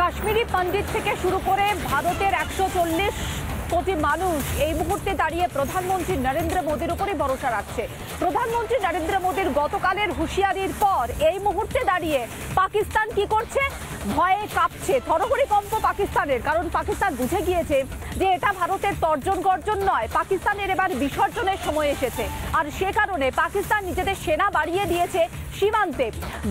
কাশ্মীরি পণ্ডিত থেকে শুরু করে ভারতের 140 কোটি মানুষ এই মুহূর্তে দাঁড়িয়ে প্রধানমন্ত্রী নরেন্দ্র মোদীর উপরে ভরসা রাখছে। প্রধানমন্ত্রী নরেন্দ্র মোদীর গতকালের হুঁশিয়ারির পর এই মুহূর্তে দাঁড়িয়ে পাকিস্তান কি করছে? ভয়ে কাঁপছে, থরহরি কম্প পাকিস্তানের। কারণ পাকিস্তান বুঝে গিয়েছে যে এটা ভারতের তর্জন গর্জন নয়, পাকিস্তানের এবার বিসর্জনের সময় এসেছে। আর সে কারণে পাকিস্তান নিজেদের সেনা বাড়িয়ে দিয়েছে সীমান্তে।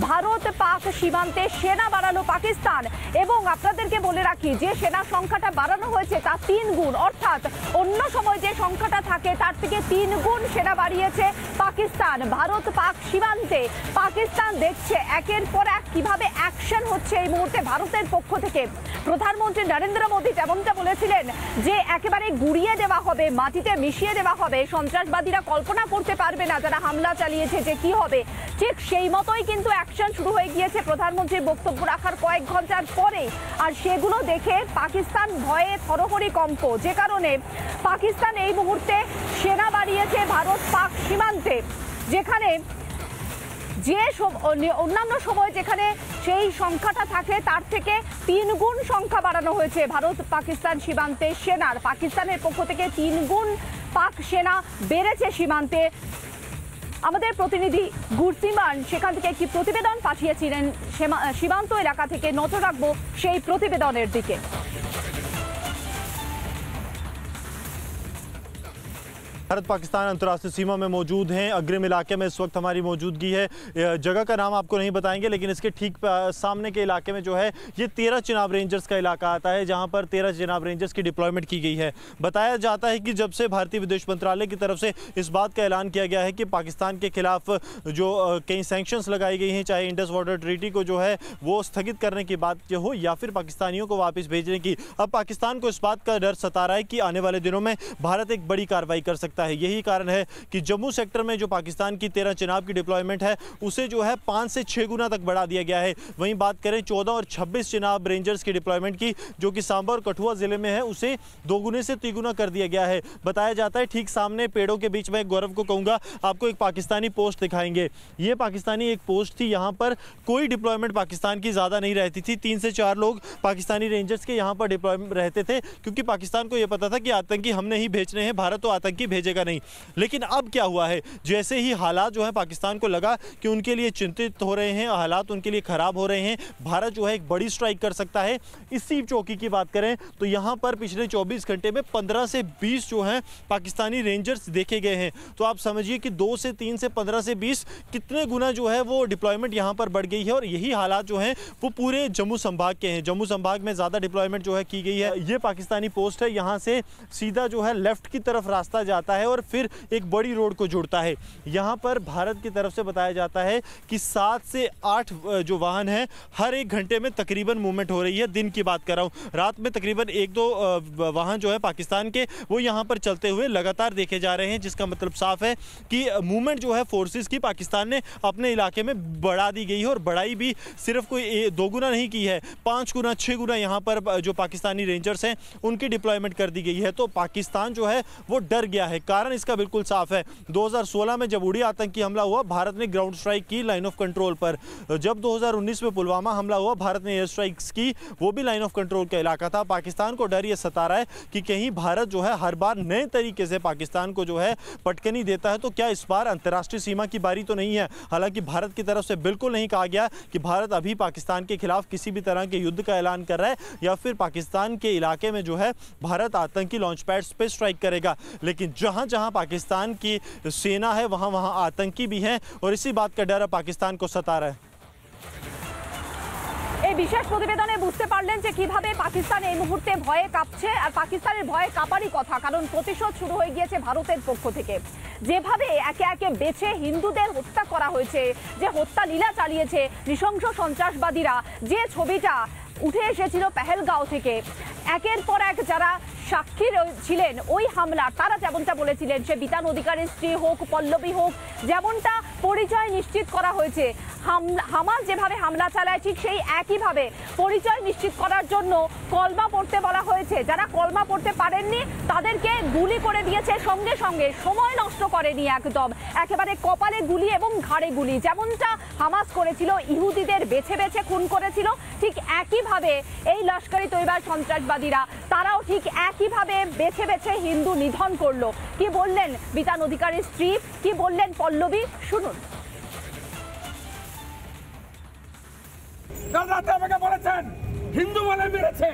ভারত পাক সীমান্তে সেনা বাড়ালো পাকিস্তান। এবং আপনাদেরকে বলে রাখি, যে সেনা সংখ্যাটা বাড়ানো হয়েছে তা 3 গুণ, অর্থাৎ অন্য সময় যে সংখ্যাটা থাকে তার থেকে 3 গুণ সেনা বাড়িয়েছে পাকিস্তান। ভারত পাক সীমান্তে পাকিস্তান দেখছে একের পর এক কিভাবে অ্যাকশন হচ্ছে এই মুহূর্তে ভারতের পক্ষ থেকে। প্রধানমন্ত্রী নরেন্দ্র মোদী যেমনটা বলেছিলেন যে একেবারে গুড়িয়ে দেওয়া হবে, মাটিতে মিশিয়ে দেওয়া হবে, সন্ত্রাসবাদীরা কল্পনা করতে পারবে না যারা হামলা চালিয়েছে যে কি হবে, ঠিক সেই মতোই কিন্তু অ্যাকশন শুরু হয়ে গিয়েছে প্রধানমন্ত্রীর বক্তব্য রাখার কয়েক ঘন্টার পরে। আর সেগুলো দেখে পাকিস্তান ভয়ে থরহরি কম্প, যে কারণে পাকিস্তান এই মুহূর্তে সেনা বাড়িয়েছে ভারত পাক সীমান্তে। যেখানে যে অন্যান্য সময় যেখানে সেই সংখ্যাটা থাকে তার থেকে 3 গুণ সংখ্যা বাড়ানো হয়েছে ভারত পাকিস্তান সীমান্তে সেনার। পাকিস্তানের পক্ষ থেকে 3 গুণ পাক সেনা বেড়েছে সীমান্তে। আমাদের প্রতিনিধি গুরসিমান সেখান থেকে একটি প্রতিবেদন পাঠিয়েছিলেন সীমান্ত এলাকা থেকে। নজর রাখবো সেই প্রতিবেদনের দিকে। भारत पाकिस्तान अंतर्राष्ट्रीय सीमा में मौजूद हैं। अग्रिम इलाके में इस वक्त हमारी मौजूदगी है। जगह का नाम आपको नहीं बताएंगे, लेकिन इसके ठीक सामने के इलाके में जो है ये 13 चिनाब रेंजर्स का इलाका आता है, जहां पर 13 चिनाब रेंजर्स की डिप्लॉयमेंट की गई है। बताया जाता है कि जब से भारतीय विदेश मंत्रालय की तरफ से इस बात का ऐलान किया गया है कि पाकिस्तान के खिलाफ जो कई सैंक्शंस लगाई गई हैं, चाहे इंडस वाटर ट्रीटी को जो है वो स्थगित करने की बात हो या फिर पाकिस्तानियों को वापस भेजने की, अब पाकिस्तान को इस बात का डर सता रहा है कि आने वाले दिनों में भारत एक बड़ी कार्रवाई कर सकता है। यही कारण है कि जम्मू सेक्टर में जो पाकिस्तान की 13 चिनाब की डिप्लॉयमेंट है उसे जो है 5 से 6 गुना तक बढ़ा दिया गया है। वहीं बात करें 14 और 26 चिनाब रेंजर्स की डिप्लॉयमेंट की, जो कि सांबा और कठुआ जिले में है, उसे 2 गुने से 3 गुना कर दिया गया है। बताया जाता है ठीक सामने पेड़ों के बीच में, गौरव को कहूंगा आपको एक पाकिस्तानी पोस्ट दिखाएंगे। ये पाकिस्तानी एक पोस्ट थी, यहाँ पर कोई डिप्लॉयमेंट पाकिस्तान की ज्यादा नहीं रहती थी। 3 से 4 लोग पाकिस्तानी रेंजर्स के यहाँ पर डिप्लॉयमेंट रहते थे, क्योंकि पाकिस्तान को यह पता था कि आतंकी हमने ही भेजने हैं, भारत तो आतंकी भेजेगा नहीं। लेकिन अब क्या हुआ है, जैसे ही हालात जो है पाकिस्तान को लगा कि उनके लिए चिंतित हो रहे हैं, हालात उनके लिए खराब हो रहे हैं, भारत जो है एक बड़ी स्ट्राइक कर सकता है। इसी चौकी की बात करें तो यहाँ पर पिछले 24 घंटे में 15 से 20 जो हैं पाकिस्तानी रेंजर्स देखे गए हैं। तो आप समझिए कि 2 से 3 से 15 से 20 कितने गुना जो है वो डिप्लॉयमेंट यहाँ पर बढ़ गई है। और यही हालात जो हैं वो पूरे जम्मू संभाग के हैं। जम्मू संभाग में ज़्यादा डिप्लॉयमेंट जो है की गई है। ये पाकिस्तानी पोस्ट है, यहाँ से सीधा जो है लेफ्ट की तरफ रास्ता जाता है और फिर एक बड़ी रोड को जुड़ता है। यहाँ पर भारत की तरफ से बताया जाता है कि 7 से 8 जो वाहन हैं हर 1 घंटे में तकरीबन मूवमेंट हो रही है। दिन की बात कर रहा हूँ, रात में तकरीबन 1-2 वाहन जो है पाकिस्तान के वो यहाँ पर चलते हुए लगातार देखे जा रहे हैं, जिसका मतलब साफ है कि मूवमेंट जो है फोर्सेस की पाकिस्तान ने अपने इलाके में बढ़ा दी गई है। और बढ़ाई भी सिर्फ कोई 2 गुना नहीं की है, 5 गुना 6 गुना यहाँ पर जो पाकिस्तानी रेंजर्स हैं उनकी डिप्लॉयमेंट कर दी गई है। तो पाकिस्तान जो है वो डर गया है। कारण इसका बिल्कुल साफ है। 2016 में जब उड़ी आतंकी हमला हुआ, भारत ने ग्राउंड स्ट्राइक की लाइन ऑफ कंट्रोल पर। जब 2019 में पुलवामा हमला हुआ, भारत ने एयर स्ट्राइक्स की, वो भी लाइन ऑफ कंट्रोल का इलाका था। पाकिस्तान को डर ये सता रहा है कि कहीं भारत जो है हर बार नए तरीके से पाकिस्तान को जो है पटकनी देता है, तो क्या इस बार अंतर्राष्ट्रीय सीमा की बारी तो नहीं है। हालांकि भारत की तरफ से बिल्कुल नहीं कहा गया कि भारत अभी पाकिस्तान के खिलाफ किसी भी तरह के युद्ध का ऐलान कर रहा है या फिर पाकिस्तान के इलाके में जो है भारत आतंकी लॉन्च पैड्स पे स्ट्राइक करेगा। लेकिन जहां जहां पाकिस्तान की सेना है वहां वहां आतंकी भी हैं और इसी बात का डर पाकिस्तान को सता रहा है। এই বিশেষ প্রতিবেদনে বুঝতে পারলেন যে কিভাবে পাকিস্তান এই মুহূর্তে ভয়ে কাঁপছে। আর পাকিস্তানের ভয়ে কাঁপারই কথা, কারণ প্রতিশোধ শুরু হয়ে গিয়েছে ভারতের পক্ষ থেকে। যেভাবে একে একে বেছে হিন্দুদের হত্যা করা হয়েছে, যে হত্যা লীলা চালিয়েছে নৃশংস সন্ত্রাসবাদীরা, যে ছবিটা উঠে এসেছিল পেহেলগাঁও থেকে, একের পর এক যারা সাক্ষী ছিলেন ওই হামলা, তারা যেমনটা বলেছিলেন, সে বিতান অধিকারীর স্ত্রী হোক, পল্লবী হোক, যেমনটা পরিচয় নিশ্চিত করা হয়েছে, হামাস যেভাবে হামলা চালায় ঠিক সেই একইভাবে একইভাবে পরিচয় নিশ্চিত করার জন্য কলমা পড়তে বলা হয়েছে। যারা কলমা পড়তে পারেননি তাদেরকে গুলি করে দিয়েছে, সঙ্গে সঙ্গে সময় নষ্ট করেনি, একদম একেবারে কপালে গুলি এবং ঘাড়ে গুলি। যেমনটা হামাস করেছিল, ইহুদিদের বেছে বেছে খুন করেছিল, ঠিক একইভাবে এই লস্কর-ই তৈয়বার সন্ত্রাসবাদীরা তারাও ঠিক একইভাবে বেছে বেছে হিন্দু নিধন করলো। কি বললেন বিতান অধিকারীর স্ত্রী, কি বললেন পল্লবী, শুনুন। কাল রাতে আমাকে বলেছেন হিন্দু বলে মেরেছে,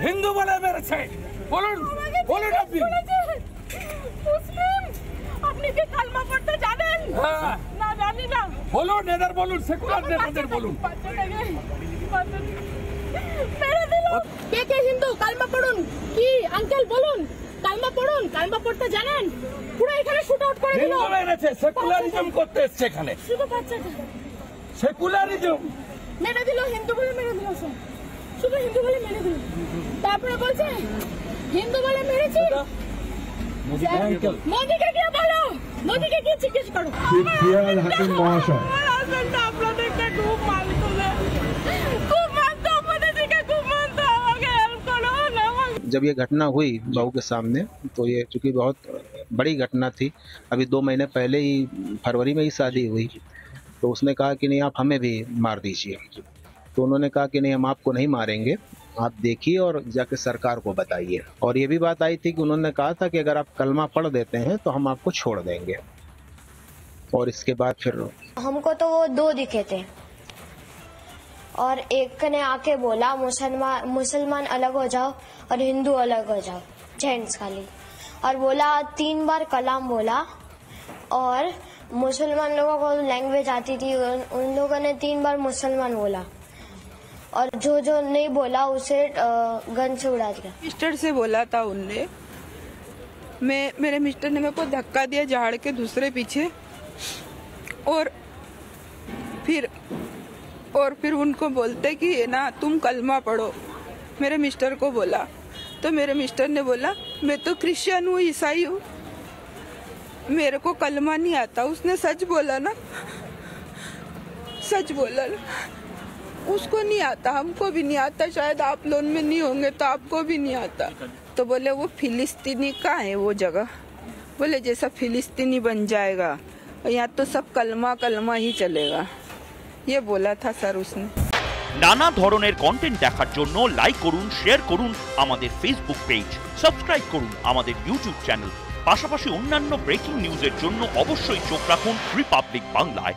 হিন্দু বলে মেরেছে। বলুন বলুন আপনি মুসলিম, আপনি কি কালমা পড়তে জানেন? হ্যাঁ না, জানি না। বলুন, এদের বলুন, সেকুলার নেতাদের বলুন। মেরে দিল। কে কে হিন্দু কালমা পড়ুন? কি আঙ্কেল বলুন, কালমা পড়ুন। কালমা পড়তে জানেন? পুরো এখানে শুট আউট করে দিল। হিন্দু মেরেছে, সেকুলারিজম করতে এসছে এখানে। শুধু বাচ্চাটা সেকুলারিজম মেরে দিল, হিন্দু বলে মেরে দিল। শুধু হিন্দু বলে মেরে দিল। তারপরে বলছে হিন্দু বলে মেরেছি। মোদিকে গিয়ে বলো, মোদিকে গিয়ে জিজ্ঞেস করো। ফিরহাদ হাকিম মহাশয়, আপনাদেরকে খুব মানতো না, খুব মানতো, মোদিকে খুব মানতো। আমাকে হেল্প করো না। जब ये घटना हुई बहू के सामने, तो ये चूंकि बहुत बड़ी घटना थी, अभी 2 महीने पहले ही फरवरी में ही शादी हुई, तो उसने कहा कि नहीं आप हमें भी मार दीजिए। तो उन्होंने कहा कि नहीं हम आपको नहीं मारेंगे, आप देखिए और जाके सरकार को बताइए। और ये भी बात आई थी कि उन्होंने कहा था कि अगर आप कलमा पढ़ देते हैं तो हम आपको छोड़ देंगे। और इसके बाद फिर हमको तो वो 2 दिखे थे और एक ने आके बोला मुसलमान अलग हो जाओ और हिंदू अलग हो जाओ, जेंट्स खाली, और बोला 3 बार कलाम बोला। और मुसलमान लोगों को लैंग्वेज आती थी, उन लोगों ने 3 बार मुसलमान बोला, और जो नहीं बोला उसे गन से उड़ा दिया। मिस्टर से बोला था उनने, मेरे मिस्टर ने मेरे को धक्का दिया झाड़ के दूसरे पीछे, और फिर उनको बोलते कि ना तुम कलमा पढ़ो। मेरे मिस्टर को बोला, तो मेरे मिस्टर ने बोला मैं तो क्रिश्चियन हूँ, ईसाई हूँ, मेरे को कलमा नहीं आता। उसने सच बोला ना, सच बोला ना। उसको नहीं आता, हमको भी नहीं आता, शायद आप लोग में नहीं होंगे तो आपको भी नहीं आता। तो बोले वो फिलिस्तीनी का है वो जगह, बोले जैसा फिलिस्तीनी बन जाएगा, यहाँ तो सब कलमा कलमा ही चलेगा, ये बोला था सर उसने। নানা ধরনের কন্টেন্ট দেখার জন্য লাইক করুন, শেয়ার করুন আমাদের ফেসবুক পেজ, সাবস্ক্রাইব করুন আমাদের ইউটিউব চ্যানেল। পাশাপাশি অন্যান্য ব্রেকিং নিউজের জন্য অবশ্যই চোখ রাখুন রিপাবলিক বাংলায়।